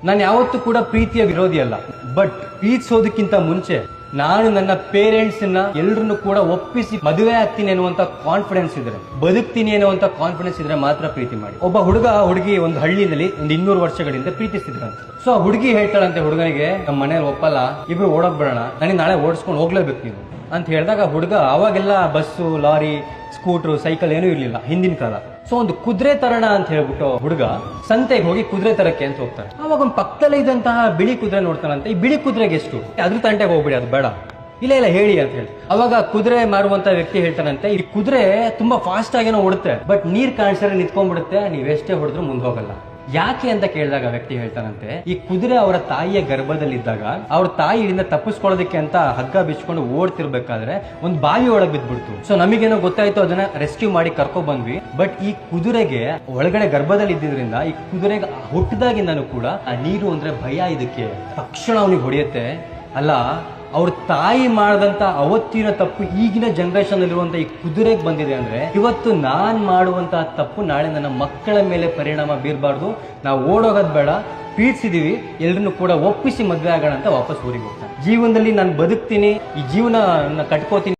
ನಾನು ಯಾವತ್ತೂ ಕೂಡ ಪ್ರೀತಿಯ ವಿರೋಧಿ ಅಲ್ಲ. ಬಟ್ ಪ್ರೀತಿಸೋದಕ್ಕಿಂತ ಮುಂಚೆ ನಾನು ನನ್ನ ಪೇರೆಂಟ್ಸ್ ಎಲ್ರನ್ನು ಕೂಡ ಒಪ್ಪಿಸಿ ಮದುವೆ ಆಗ್ತೀನಿ ಅನ್ನುವಂತ ಕಾನ್ಫಿಡೆನ್ಸ್ ಇದ್ರೆ, ಬದುಕ್ತೀನಿ ಅನ್ನುವಂತ ಕಾನ್ಫಿಡೆನ್ಸ್ ಇದ್ರೆ ಮಾತ್ರ ಪ್ರೀತಿ ಮಾಡಿ. ಒಬ್ಬ ಹುಡುಗಿ ಒಂದು ಹಳ್ಳಿನಲ್ಲಿ ಒಂದು 200 ವರ್ಷಗಳಿಂದ ಪ್ರೀತಿಸಿದ್ರಂತೆ. ಸೊ ಆ ಹುಡುಗಿ ಹೇಳ್ತಾಳಂತೆ ಹುಡುಗನಿಗೆ, ನಮ್ಮ ಮನೇಲಿ ಒಪ್ಪಲ್ಲ, ಇಬ್ರು ಓಡೋಕ್ ಬಿಡೋಣ, ನನಗೆ ನಾಳೆ ಓಡಿಸ್ಕೊಂಡು ಹೋಗ್ಲೇಬೇಕು ನೀವು ಅಂತ ಹೇಳಿದಾಗ ಹುಡುಗ, ಅವಾಗೆಲ್ಲ ಬಸ್ಸು, ಲಾರಿ, ಸ್ಕೂಟ್ರು, ಸೈಕಲ್ ಏನೂ ಇರ್ಲಿಲ್ಲ ಹಿಂದಿನ ಕಾಲ. ಸೊ ಒಂದು ಕುದುರೆ ತರಣ ಅಂತ ಹೇಳ್ಬಿಟ್ಟು ಹುಡುಗ ಸಂತೆಗೆ ಹೋಗಿ ಕುದುರೆ ತರಕ್ಕೆ ಅಂತ ಹೋಗ್ತಾರೆ. ಅವಾಗ ಒಂದು ಪಕ್ಕದಲ್ಲೇ ಇದ್ದಂತಹ ಬಿಳಿ ಕುದುರೆ ನೋಡ್ತಾನಂತೆ. ಈ ಬಿಳಿ ಕುದುರೆಗೆ ಎಷ್ಟು, ಅದ್ರ ತಂಟೆಗೆ ಹೋಗ್ಬಿಡಿ, ಅದು ಬೇಡ, ಇಲ್ಲ ಹೇಳಿ ಅಂತ ಹೇಳಿ. ಅವಾಗ ಕುದುರೆ ಮಾರುವಂತ ವ್ಯಕ್ತಿ ಹೇಳ್ತಾನಂತೆ, ಈ ಕುದುರೆ ತುಂಬಾ ಫಾಸ್ಟ್ ಆಗೇನೋ ಓಡುತ್ತೆ, ಬಟ್ ನೀರ್ ಕಾಣಿಸಿದ್ರೆ ನಿಂತ್ಕೊಂಡ್ಬಿಡುತ್ತೆ, ನೀವೆಷ್ಟೇ ಹೊಡೆದ್ರು ಮುಂದೆ ಹೋಗಲ್ಲ. ಯಾಕೆ ಅಂತ ಕೇಳಿದಾಗ ವ್ಯಕ್ತಿ ಹೇಳ್ತಾನಂತೆ, ಈ ಕುದುರೆ ಅವರ ತಾಯಿಯ ಗರ್ಭದಲ್ಲಿದ್ದಾಗ ಅವ್ರ ತಾಯಿಯಿಂದ ತಪ್ಪಿಸ್ಕೊಳ್ಳೋದಕ್ಕೆ ಅಂತ ಹಗ್ಗ ಬಿಚ್ಕೊಂಡು ಓಡ್ತಿರ್ಬೇಕಾದ್ರೆ ಒಂದು ಬಾವಿ ಒಳಗೆ ಬಿದ್ದ್ಬಿಡ್ತು. ಸೊ ನಮಗೇನೋ ಗೊತ್ತಾಯ್ತು, ಅದನ್ನ ರೆಸ್ಕ್ಯೂ ಮಾಡಿ ಕರ್ಕೊಂಡ್ ಬಂದ್ವಿ. ಬಟ್ ಈ ಕುದುರೆಗೆ ಒಳಗಡೆ ಗರ್ಭದಲ್ಲಿ ಇದ್ದಿದ್ರಿಂದ ಈ ಕುದುರೆಗೆ ಹುಟ್ಟಿದಾಗಿಂದನೂ ಕೂಡ ಆ ನೀರು ಅಂದ್ರೆ ಭಯ. ಇದಕ್ಕೆ ತಕ್ಷಣ ಅವನಿಗೆ ಹೊಡೆಯುತ್ತೆ. ಅಲ್ಲ, ಅವ್ರ ತಾಯಿ ಮಾಡದಂತ ಅವತ್ತಿನ ತಪ್ಪು ಈಗಿನ ಜನರೇಷನ್ ಅಲ್ಲಿರುವಂತ ಈ ಕುದುರೆಗೆ ಬಂದಿದೆ ಅಂದ್ರೆ, ಇವತ್ತು ನಾನ್ ಮಾಡುವಂತಹ ತಪ್ಪು ನಾಳೆ ನನ್ನ ಮಕ್ಕಳ ಮೇಲೆ ಪರಿಣಾಮ ಬೀರಬಾರ್ದು. ನಾವು ಓಡೋಗೋದ್ ಬೇಡ, ಪ್ರೀತಿಸಿದೀವಿ, ಎಲ್ರನ್ನು ಕೂಡ ಒಪ್ಪಿಸಿ ಮದ್ವೆ ಆಗೋಣ ಅಂತ ವಾಪಸ್ ಊರಿಗೆ ಹೋಗ್ತಾನೆ. ಜೀವನದಲ್ಲಿ ನಾನು ಬದುಕ್ತೀನಿ, ಈ ಜೀವನ ಕಟ್ಕೋತೀನಿ.